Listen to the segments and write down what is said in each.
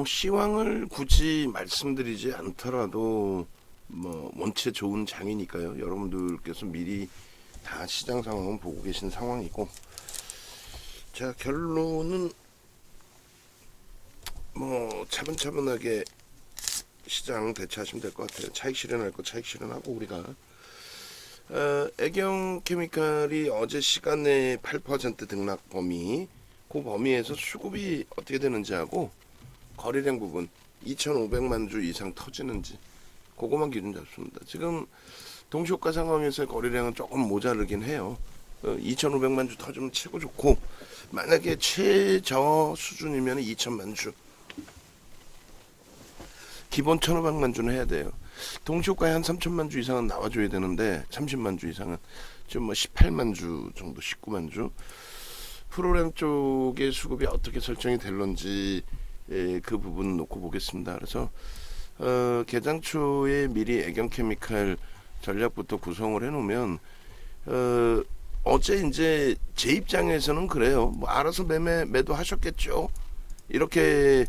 시황을 굳이 말씀드리지 않더라도 뭐 원체 좋은 장이니까요. 여러분들께서 미리 다 시장 상황은 보고 계신 상황이고, 자, 결론은 뭐 차분차분하게 시장 대처하시면 될 것 같아요. 차익 실현할 거 차익 실현하고, 우리가 애경 케미칼이 어제 시간에 8% 등락 범위, 그 범위에서 수급이 어떻게 되는지 하고 거래량 부분 2,500만 주 이상 터지는지, 그거만 기준 잡습니다. 지금 동시효과 상황에서의 거래량은 조금 모자르긴 해요. 2,500만 주 터지면 최고 좋고, 만약에 최저 수준이면 2천만 주, 기본 1,500만 주는 해야 돼요. 동시효과에 한 3천만 주 이상은 나와줘야 되는데, 30만 주 이상은 지금 뭐 18만 주 정도, 19만 주. 프로그램 쪽의 수급이 어떻게 설정이 될런지 그 부분 놓고 보겠습니다. 그래서 개장 초에 미리 애경케미칼 전략부터 구성을 해놓으면, 어제 이제 제 입장에서는 그래요. 뭐 알아서 매도 하셨겠죠. 이렇게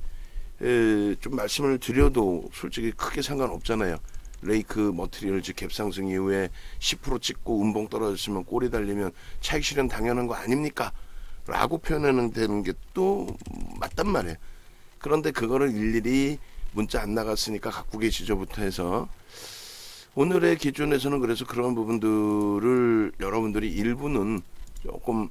좀 말씀을 드려도 솔직히 크게 상관없잖아요. 레이크 머티리얼즈 갭상승 이후에 10% 찍고 음봉 떨어졌으면 꼬리 달리면 차익 실현 당연한 거 아닙니까? 라고 표현하는 되는 게 또 맞단 말이에요. 그런데 그거를 일일이 문자 안 나갔으니까 갖고 계시죠부터 해서, 오늘의 기준에서는 그래서 그런 부분들을 여러분들이 일부는 조금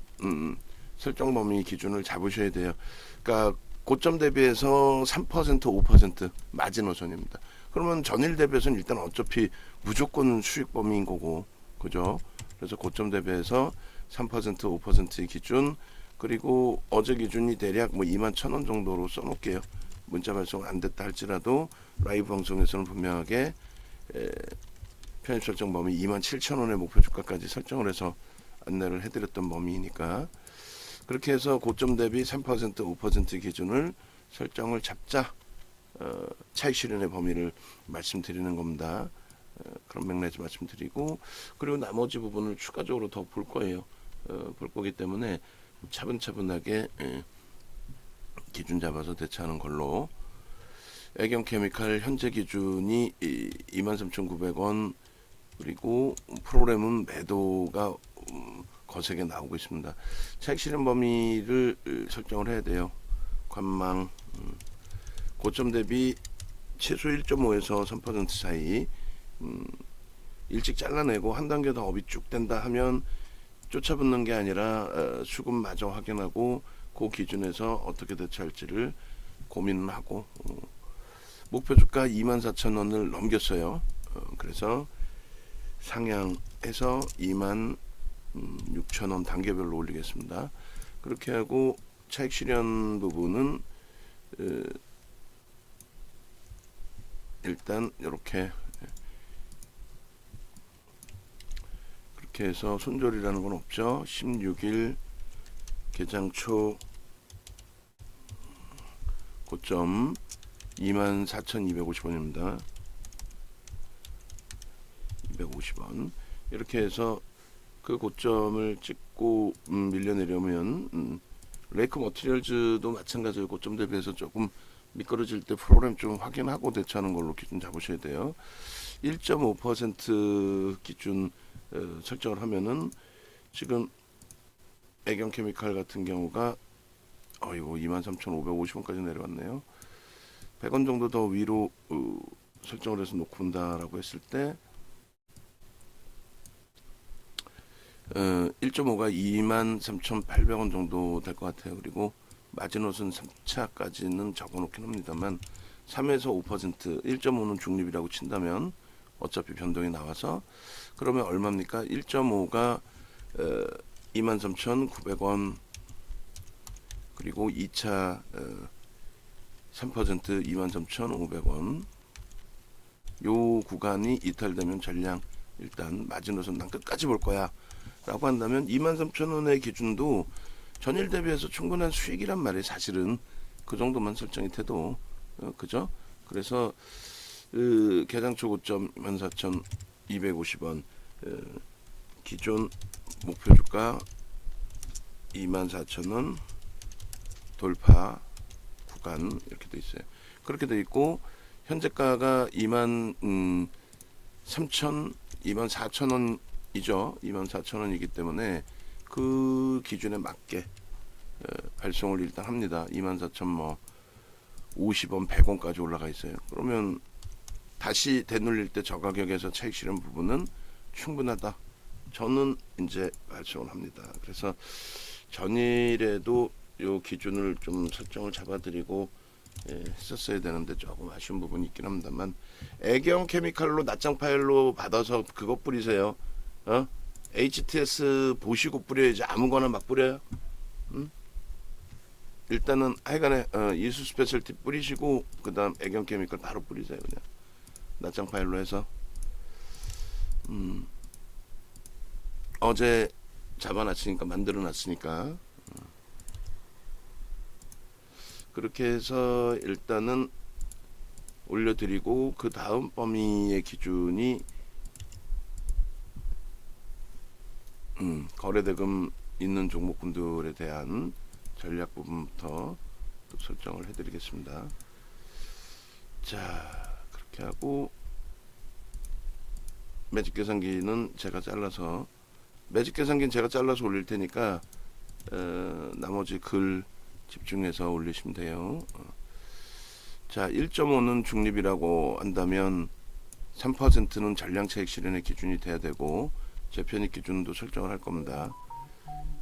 설정 범위 기준을 잡으셔야 돼요. 그러니까 고점 대비해서 3% 5% 마지노선입니다. 그러면 전일 대비해서는 일단 어차피 무조건 수익 범위인 거고, 그죠? 그래서 고점 대비해서 3% 5%의 기준, 그리고 어제 기준이 대략 뭐 21,000원 정도로 써놓을게요. 문자 발송 안 됐다 할지라도 라이브 방송에서는 분명하게 편입 설정 범위 27,000원의 목표 주가까지 설정을 해서 안내를 해드렸던 범위이니까, 그렇게 해서 고점 대비 3% 5% 기준을 설정을 잡자 차익 실현의 범위를 말씀드리는 겁니다. 그런 맥락에서 말씀드리고, 그리고 나머지 부분을 추가적으로 더 볼 거예요. 볼 거기 때문에 차분차분하게 기준 잡아서 대처하는 걸로. 애경케미칼 현재 기준이 23,900원, 그리고 프로그램은 매도가 거세게 나오고 있습니다. 차익 실현 범위를 설정을 해야 돼요. 관망 고점 대비 최소 1.5에서 3% 사이, 일찍 잘라내고 한 단계 더 업이 쭉 된다 하면 쫓아붙는 게 아니라 수급마저 확인하고 그 기준에서 어떻게 대처할지를 고민을 하고, 목표 주가 24,000원을 넘겼어요. 그래서 상향해서 26,000원 단계별로 올리겠습니다. 그렇게 하고 차익 실현 부분은 일단 이렇게 그렇게 해서 손절이라는 건 없죠. 16일 개장 초 고점 24,250원입니다. 250원. 이렇게 해서 그 고점을 찍고 밀려내려면, 레이크 머티리얼즈도 마찬가지로 고점 대비해서 조금 미끄러질 때 프로그램 좀 확인하고 대처하는 걸로 기준 잡으셔야 돼요. 1.5% 기준 설정을 하면은, 지금 애경케미칼 같은 경우가 이거 23,550원까지 내려왔네요. 100원 정도 더 위로 설정을 해서 놓고 본다라고 했을 때 1.5가 23,800원 정도 될 것 같아요. 그리고 마지노선 3차까지는 적어놓긴 합니다만 3에서 5%, 1.5는 중립이라고 친다면 어차피 변동이 나와서, 그러면 얼마입니까? 1.5가 23,900원, 그리고 2차 3% 23,500원. 요 구간이 이탈되면 전량 일단 마지노선 난 끝까지 볼 거야 라고 한다면 23,000원의 기준도 전일 대비해서 충분한 수익이란 말이에요. 사실은 그 정도만 설정이 돼도, 그죠? 그래서 개장초 고점 14,250원, 기존 목표 주가 24,000원 돌파 구간 이렇게 돼 있어요. 그렇게 돼 있고 현재가가 24,000원이죠. 24,000원이기 때문에 그 기준에 맞게 발송을 일단 합니다. 24,000 50원, 100원까지 올라가 있어요. 그러면 다시 되눌릴 때 저 가격에서 차익 실현 부분은 충분하다. 저는 이제 발송을 합니다. 그래서 전일에도 요 기준을 좀 설정을 잡아드리고 했었어야 되는데 조금 아쉬운 부분이 있긴 합니다만, 애경 케미칼로 낱장 파일로 받아서 그거 뿌리세요. HTS 보시고 뿌려야지 아무거나 막 뿌려요. 일단은 하여간에 이수 스페셜티 뿌리시고 그 다음 애경 케미칼 바로 뿌리세요. 그냥 낱장 파일로 해서. 어제 잡아놨으니까, 만들어놨으니까 그렇게 해서 일단은 올려드리고, 그 다음 범위의 기준이 거래대금 있는 종목분들에 대한 전략 부분부터 또 설정을 해드리겠습니다. 자, 그렇게 하고 매직 계산기는 제가 잘라서 올릴 테니까 나머지 글 집중해서 올리시면 돼요. 자, 1.5는 중립이라고 한다면 3%는 전량 차익 실현의 기준이 돼야 되고, 제 편입 기준도 설정을 할 겁니다.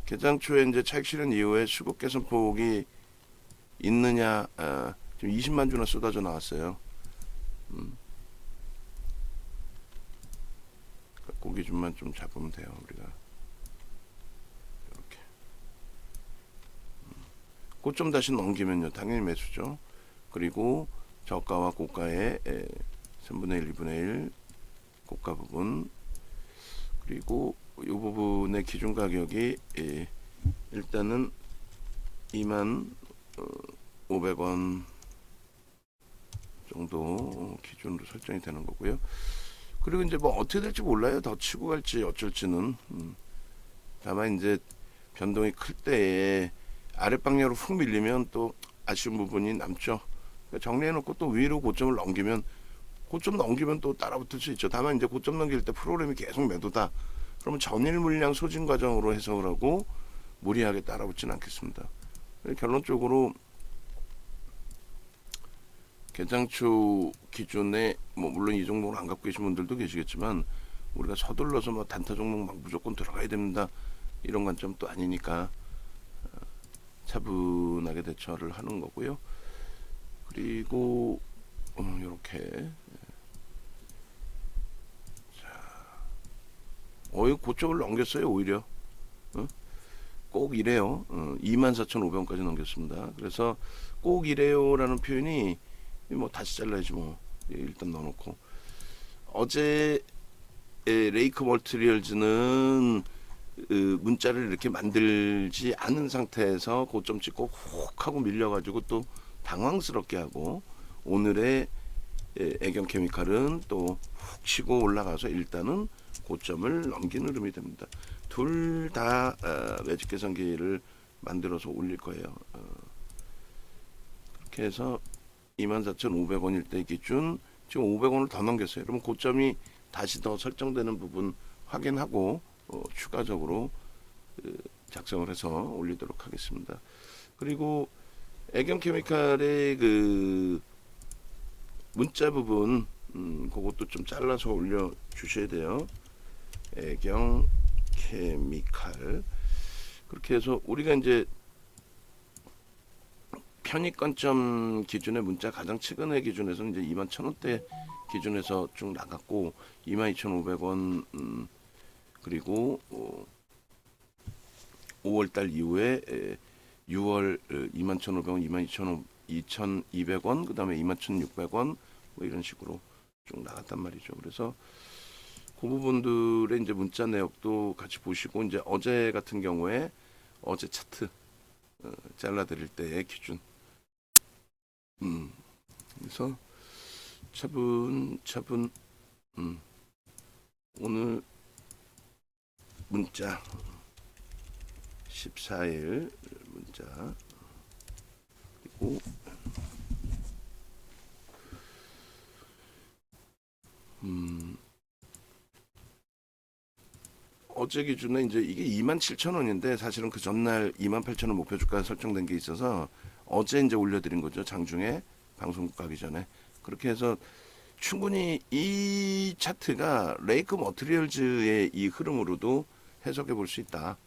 개장 초에 이제 차익 실현 이후에 수급 개선 폭이 있느냐, 지금 20만 주나 쏟아져 나왔어요. 그 기준만 좀 잡으면 돼요. 우리가 이렇게 고점 다시 넘기면요 당연히 매수죠. 그리고 저가와 고가의 3분의 1, 2분의 1 고가 부분, 그리고 이 부분의 기준 가격이 일단은 25,500원 정도 기준으로 설정이 되는 거고요. 그리고 이제 뭐 어떻게 될지 몰라요. 더 치고 갈지 어쩔지는. 다만 이제 변동이 클 때에 아랫방향으로 훅 밀리면 또 아쉬운 부분이 남죠. 그러니까 정리해놓고 또 위로 고점 넘기면 또 따라붙을 수 있죠. 다만 이제 고점 넘길 때 프로그램이 계속 매도다. 그러면 전일 물량 소진 과정으로 해석을 하고 무리하게 따라붙지는 않겠습니다. 결론적으로 개장초 기준에 뭐 물론 이 종목을 안 갖고 계신 분들도 계시겠지만, 우리가 서둘러서 뭐 단타 종목 막 무조건 들어가야 됩니다 이런 관점도 아니니까 차분하게 대처를 하는 거고요. 그리고 이렇게 고점을 넘겼어요. 오히려 꼭 이래요. 24,500원까지 넘겼습니다. 그래서 꼭 이래요라는 표현이 뭐 다시 잘라야지 뭐. 일단 넣어놓고, 어제 레이크 멀티리얼즈는 문자를 이렇게 만들지 않은 상태에서 고점 찍고 훅 하고 밀려가지고 또 당황스럽게 하고, 오늘의 애경 케미칼은 또 훅 치고 올라가서 일단은 고점을 넘기는 흐름이 됩니다. 둘 다 매직 계산기를 만들어서 올릴 거예요. 그렇게 해서 24,500원일 때 기준 지금 500원을 더 넘겼어요. 그러면 고점이 다시 더 설정되는 부분 확인하고 추가적으로 작성을 해서 올리도록 하겠습니다. 그리고 애경 케미칼의 그 문자 부분 그것도 좀 잘라서 올려 주셔야 돼요. 애경 케미칼. 그렇게 해서 우리가 이제 편입관점 기준의 문자 가장 최근의 기준에서 이제 21,000원대 기준에서 쭉 나갔고, 22,500원 그리고 5월달 이후에 6월 21,500원, 22,200원, 그 다음에 21,600원 뭐 이런 식으로 쭉 나갔단 말이죠. 그래서 그 부분들의 이제 문자 내역도 같이 보시고, 이제 어제 같은 경우에 어제 차트 잘라드릴 때의 기준. 그래서 차분 오늘 문자 14일 문자, 그리고 어제 기준에 이제 이게 27,000원인데 사실은 그 전날 28,000원 목표 주가 설정된 게 있어서 어제 이제 올려드린 거죠. 장중에 방송국 가기 전에. 그렇게 해서 충분히 이 차트가 레이크 머티리얼즈의 이 흐름으로도 해석해 볼 수 있다.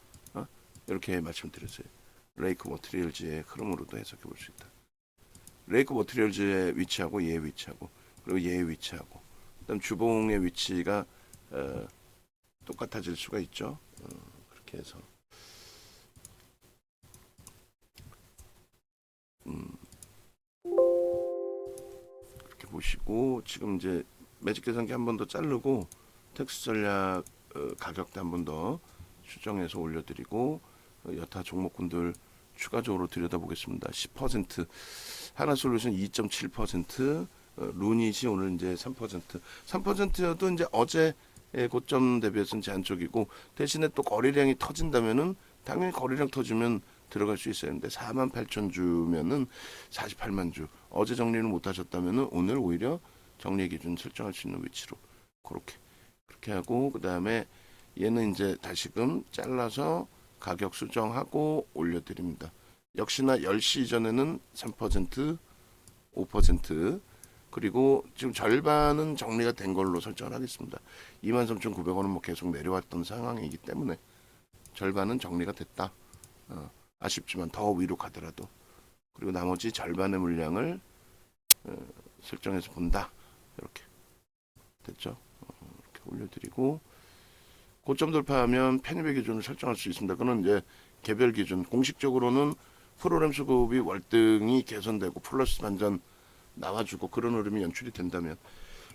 이렇게 말씀드렸어요. 레이크 머티리얼즈의 흐름으로도 해석해 볼 수 있다. 레이크 머티리얼즈의 위치하고 얘의 위치하고 그리고 얘의 위치하고 그다음 주봉의 위치가 똑같아질 수가 있죠. 그렇게 해서 그렇게 보시고 지금 이제 매직 계산기 한 번 더 자르고 텍스 전략 가격대 한 번 더 수정해서 올려드리고 여타 종목군들 추가적으로 들여다보겠습니다. 10% 하나솔루션 2.7%, 루닛이 오늘 이제 3%여도 이제 어제 고점 대비해서는 제한적이고 대신에 또 거래량이 터진다면은 당연히 거래량 터지면 들어갈 수 있어야 하는데 48,000주면은 48만 주 어제 정리를 못 하셨다면은 오늘 오히려 정리 기준 설정할 수 있는 위치로 그렇게 하고 그 다음에 얘는 이제 다시금 잘라서 가격 수정하고 올려드립니다. 역시나 10시 이전에는 3%, 5% 그리고 지금 절반은 정리가 된 걸로 설정을 하겠습니다. 23,900원은 뭐 계속 내려왔던 상황이기 때문에 절반은 정리가 됐다. 아쉽지만 더 위로 가더라도 그리고 나머지 절반의 물량을 설정해서 본다. 이렇게 됐죠. 이렇게 올려드리고 고점 돌파하면 편입의 기준을 설정할 수 있습니다. 그는 이제 개별 기준 공식적으로는 프로그램 수급이 월등히 개선되고 플러스 반전 나와주고 그런 흐름이 연출이 된다면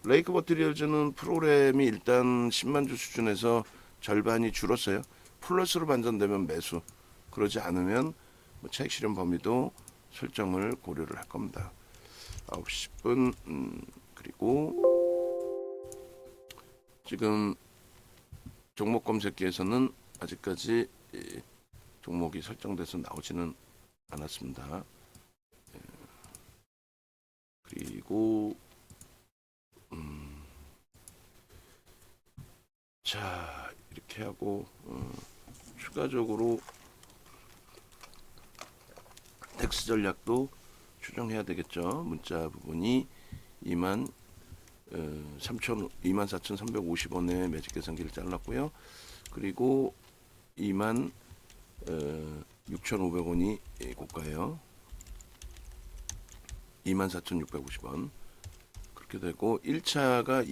레이크 머티리얼즈는 프로그램이 일단 10만 주 수준에서 절반이 줄었어요. 플러스로 반전되면 매수 그러지 않으면 뭐 차익 실현 범위도 설정을 고려를 할 겁니다. 9시 10분 그리고 지금 종목 검색기에서는 아직까지 종목이 설정돼서 나오지는 않았습니다. 그리고 자 이렇게 하고 추가적으로 텍스 전략도 추정해야 되겠죠. 문자 부분이 24,350원에 매직 계산기를 잘랐고요. 그리고 26,500원이 고가예요. 24,650원 그렇게 되고 1차가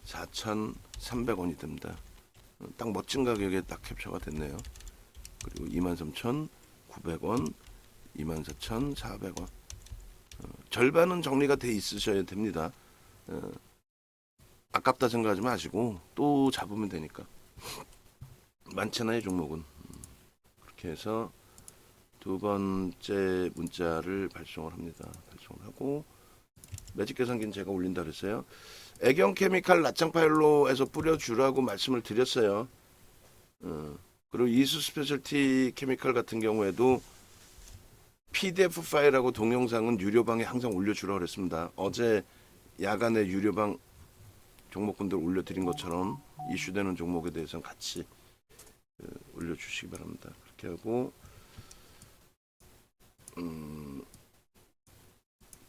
24,300원이 됩니다. 딱 멋진 가격에 딱 캡처가 됐네요. 그리고 23,900원 24,400원 절반은 정리가 돼 있으셔야 됩니다. 아깝다 생각하지 마시고 또 잡으면 되니까 많잖아요 종목은. 그렇게 해서 두 번째 문자를 발송을 합니다. 발송을 하고 매직 계산기는 제가 올린다 그랬어요. 애경 케미칼 낱장 파일로에서 뿌려주라고 말씀을 드렸어요. 그리고 이수 스페셜티 케미칼 같은 경우에도 PDF 파일하고 동영상은 유료방에 항상 올려주라고 그랬습니다. 어제 야간에 유료방 종목군들 올려드린 것처럼 이슈되는 종목에 대해서는 같이 올려주시기 바랍니다. 그렇게 하고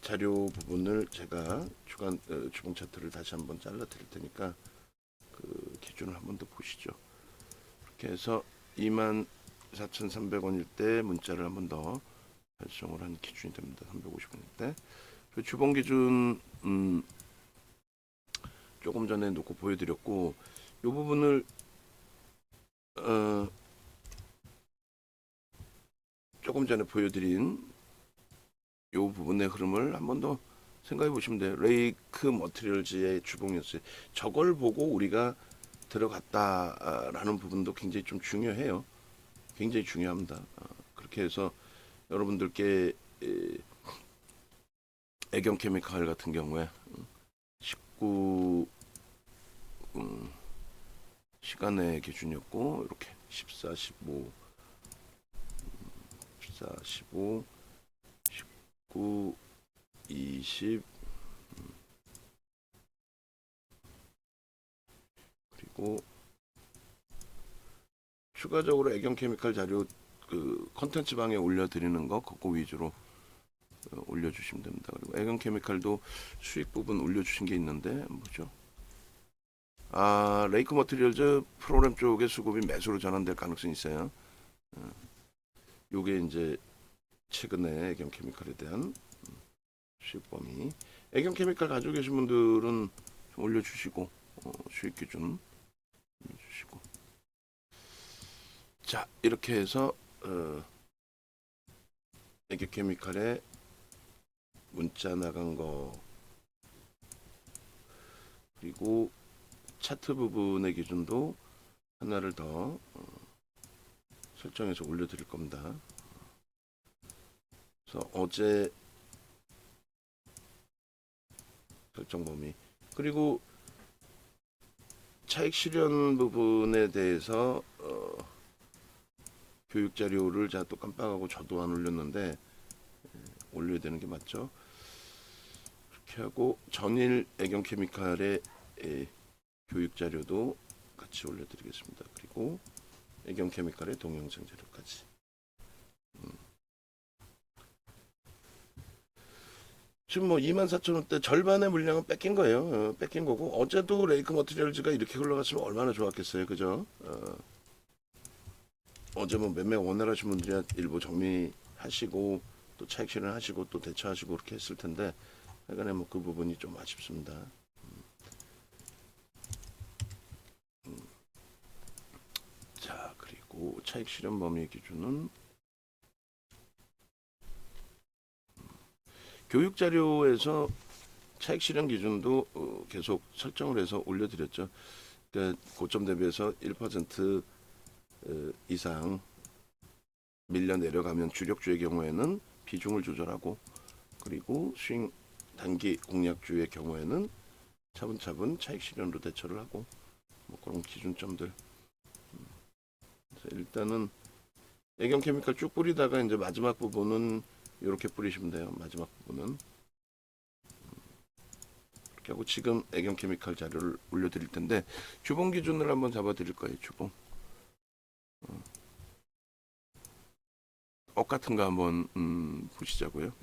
자료 부분을 제가 주봉 차트를 다시 한번 잘라 드릴 테니까 그 기준을 한번 더 보시죠. 그렇게 해서 24,300원일 때 문자를 한번 더 발송을 한 기준이 됩니다. 350원일 때. 주봉 기준 조금 전에 놓고 보여드렸고 이 부분을 조금 전에 보여드린 이 부분의 흐름을 한 번 더 생각해 보시면 돼요. 레이크 머티리얼즈의 주봉이었어요. 저걸 보고 우리가 들어갔다라는 부분도 굉장히 좀 중요해요. 굉장히 중요합니다. 그렇게 해서 여러분들께 애경 케미칼 같은 경우에 19 시간의 기준이었고 이렇게 14, 15, 19, 20 그리고 추가적으로 애경 케미칼 자료 그 컨텐츠 방에 올려드리는 거 그거 위주로 올려주시면 됩니다. 그리고 애경 케미칼도 수익 부분 올려주신 게 있는데 뭐죠? 아, 레이크 머티리얼즈 프로그램 쪽의 수급이 매수로 전환될 가능성이 있어요. 요게 이제 최근에 애경 케미칼에 대한 수익 범위. 애경 케미칼 가지고 계신 분들은 좀 올려주시고 수익 기준 올려주시고. 자, 이렇게 해서 애경 케미칼에 문자 나간 거 그리고 차트 부분의 기준도 하나를 더 설정해서 올려드릴 겁니다. 그래서 어제 설정 범위 그리고 차익 실현 부분에 대해서 교육 자료를 제가 또 깜빡하고 저도 안 올렸는데 올려야 되는 게 맞죠? 그렇게 하고 전일 애경 케미칼의 교육 자료도 같이 올려드리겠습니다. 그리고 애경 케미칼의 동영상 자료까지. 지금 뭐 24,000원대 절반의 물량은 뺏긴 거예요. 뺏긴 거고 어제도 레이크 머티리얼즈가 이렇게 흘러갔으면 얼마나 좋았겠어요, 그죠? 어제 뭐 몇몇 원활하신 분들이 일부 정리하시고 또 차익 실현하시고 또 대처하시고 그렇게 했을 텐데 약간의 뭐 그 부분이 좀 아쉽습니다. 자, 그리고 차익 실현 범위 기준은 교육 자료에서 차익 실현 기준도 계속 설정을 해서 올려드렸죠. 그러니까 고점 대비해서 1% 이상 밀려 내려가면 주력주의 경우에는 비중을 조절하고 그리고 스윙 단기 공략주의 경우에는 차분차분 차익 실현으로 대처를 하고 뭐 그런 기준점들. 일단은 애경 케미칼 쭉 뿌리다가 이제 마지막 부분은 이렇게 뿌리시면 돼요. 마지막 부분은 이렇게 하고 지금 애경 케미칼 자료를 올려드릴 텐데 주봉 기준을 한번 잡아드릴 거예요. 주봉. 억 같은 거 한번 보시자고요.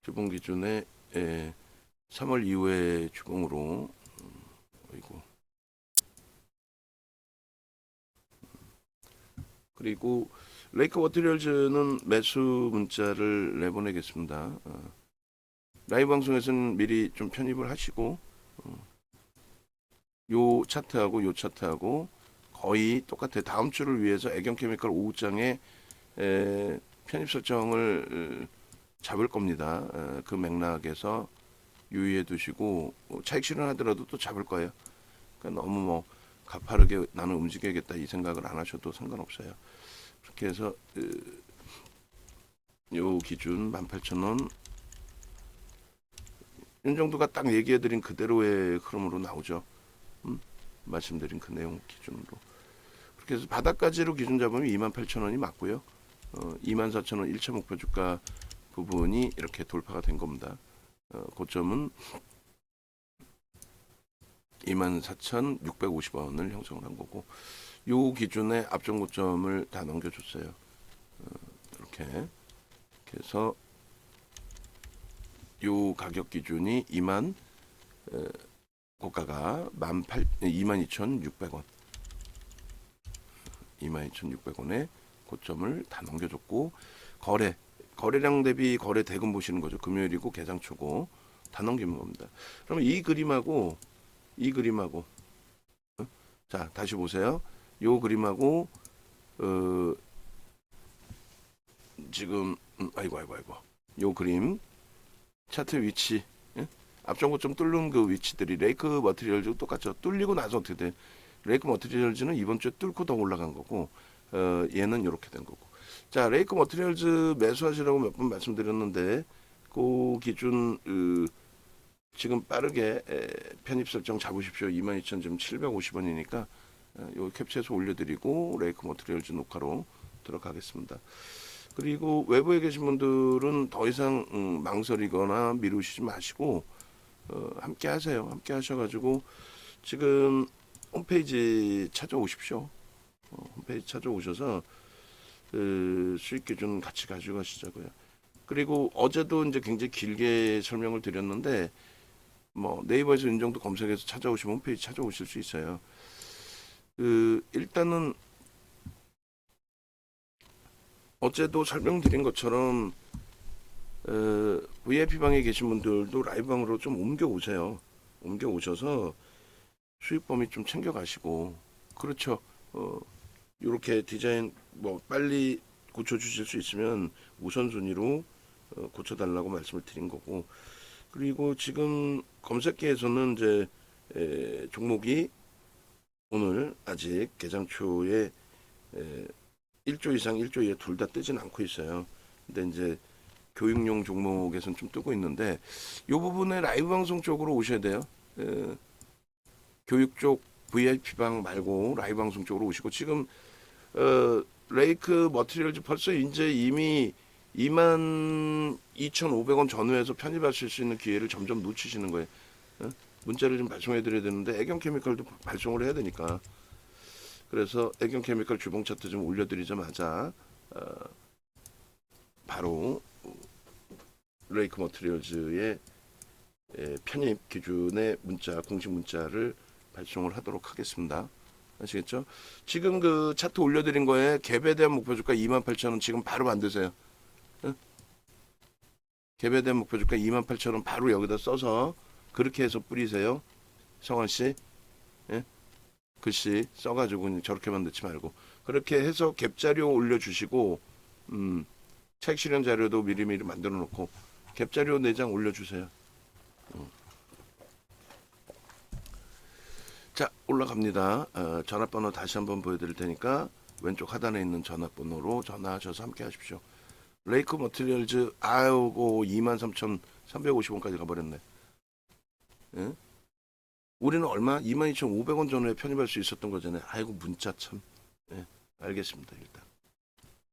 주봉 기준에 3월 이후에 주봉으로 어이고 그리고 레이크 머티리얼즈는 매수 문자를 내보내겠습니다. 라이브 방송에서는 미리 좀 편입을 하시고 요 차트하고 요 차트하고 거의 똑같아요. 다음 주를 위해서 애경 케미칼 오후장에 편입 설정을 잡을 겁니다. 그 맥락에서 유의해 두시고 차익 실현하더라도 또 잡을 거예요. 그러니까 너무 뭐 가파르게 나는 움직여야겠다 이 생각을 안 하셔도 상관없어요. 그렇게 해서 요 기준 18,000원 이 정도가 딱 얘기해드린 그대로의 흐름으로 나오죠. 말씀드린 그 내용 기준으로 그렇게 해서 바닥까지로 기준 잡으면 28,000원이 맞고요. 24,000원 1차 목표 주가 부분이 이렇게 돌파가 된 겁니다. 고점은 24,650원을 형성을 한 거고 요 기준의 앞전 고점을 다 넘겨줬어요. 이렇게 해서 요 가격 기준이 고가가 22,600원 22,600원에 고점을 다 넘겨줬고 거래량 대비 거래 대금 보시는 거죠. 금요일이고 개장초고 다 넘기는 겁니다. 그러면 이 그림하고 자 다시 보세요. 요 그림하고 지금 아이고 요 그림 차트 위치 앞전 고점 뚫는 그 위치들이 레이크 머티리얼즈 똑같죠. 뚫리고 나서 어떻게 돼? 레이크 머티리얼즈는 이번 주에 뚫고 더 올라간 거고 얘는 이렇게 된 거고. 자, 레이크 머티리얼즈 매수하시라고 몇 번 말씀드렸는데 그 기준 지금 빠르게 편입 설정 잡으십시오. 22,750원이니까 요 캡처해서 올려드리고 레이크 머티리얼즈 녹화로 들어가겠습니다. 그리고 외부에 계신 분들은 더 이상 망설이거나 미루시지 마시고 함께 하세요. 함께 하셔가지고 지금 홈페이지 찾아오십시오. 홈페이지 찾아오셔서 수익 기준 같이 가지고 가시자고요. 그리고 어제도 이제 굉장히 길게 설명을 드렸는데 뭐 네이버에서 윤정도 검색해서 찾아오시면 홈페이지 찾아오실 수 있어요. 일단은 어제도 설명드린 것처럼 VIP 방에 계신 분들도 라이브 방으로 좀 옮겨 오세요. 옮겨 오셔서 수익 범위 좀 챙겨 가시고 그렇죠. 이렇게 디자인 뭐 빨리 고쳐 주실 수 있으면 우선순위로 고쳐 달라고 말씀을 드린 거고 그리고 지금 검색기에서는 이제 종목이 오늘 아직 개장 초에 1조 이상 1조 이하 둘 다 뜨진 않고 있어요. 근데 이제 교육용 종목에선 좀 뜨고 있는데 이 부분에 라이브 방송 쪽으로 오셔야 돼요. 교육 쪽 VIP 방 말고 라이브 방송 쪽으로 오시고 지금 레이크 머티리얼즈 벌써 이제 이미 22,500원 전후에서 편입하실 수 있는 기회를 점점 놓치시는 거예요. 문자를 좀 발송해 드려야 되는데 애경 케미컬도 발송을 해야 되니까 그래서 애경 케미컬 주봉 차트 좀 올려드리자마자 바로 레이크 머티리얼즈의 편입 기준의 문자 공식 문자를 발송을 하도록 하겠습니다. 아시겠죠? 지금 그 차트 올려드린 거에 갭에 대한 목표주가 28,000원 지금 바로 만드세요. 갭에 대한 목표주가 28,000원 바로 여기다 써서 그렇게 해서 뿌리세요. 성환 씨, 예? 글씨 써가지고 저렇게 만들지 말고 그렇게 해서 갭 자료 올려주시고 책 실현 자료도 미리미리 만들어 놓고 갭 자료 4장 올려주세요. 자 올라갑니다. 전화번호 다시 한번 보여드릴 테니까 왼쪽 하단에 있는 전화번호로 전화하셔서 함께 하십시오. 레이크 머티리얼즈 아이고 23,350원까지 가버렸네. 예? 우리는 얼마? 22,500원 전후에 편입할 수 있었던 거잖아요. 아이고 문자 참. 예, 알겠습니다 일단.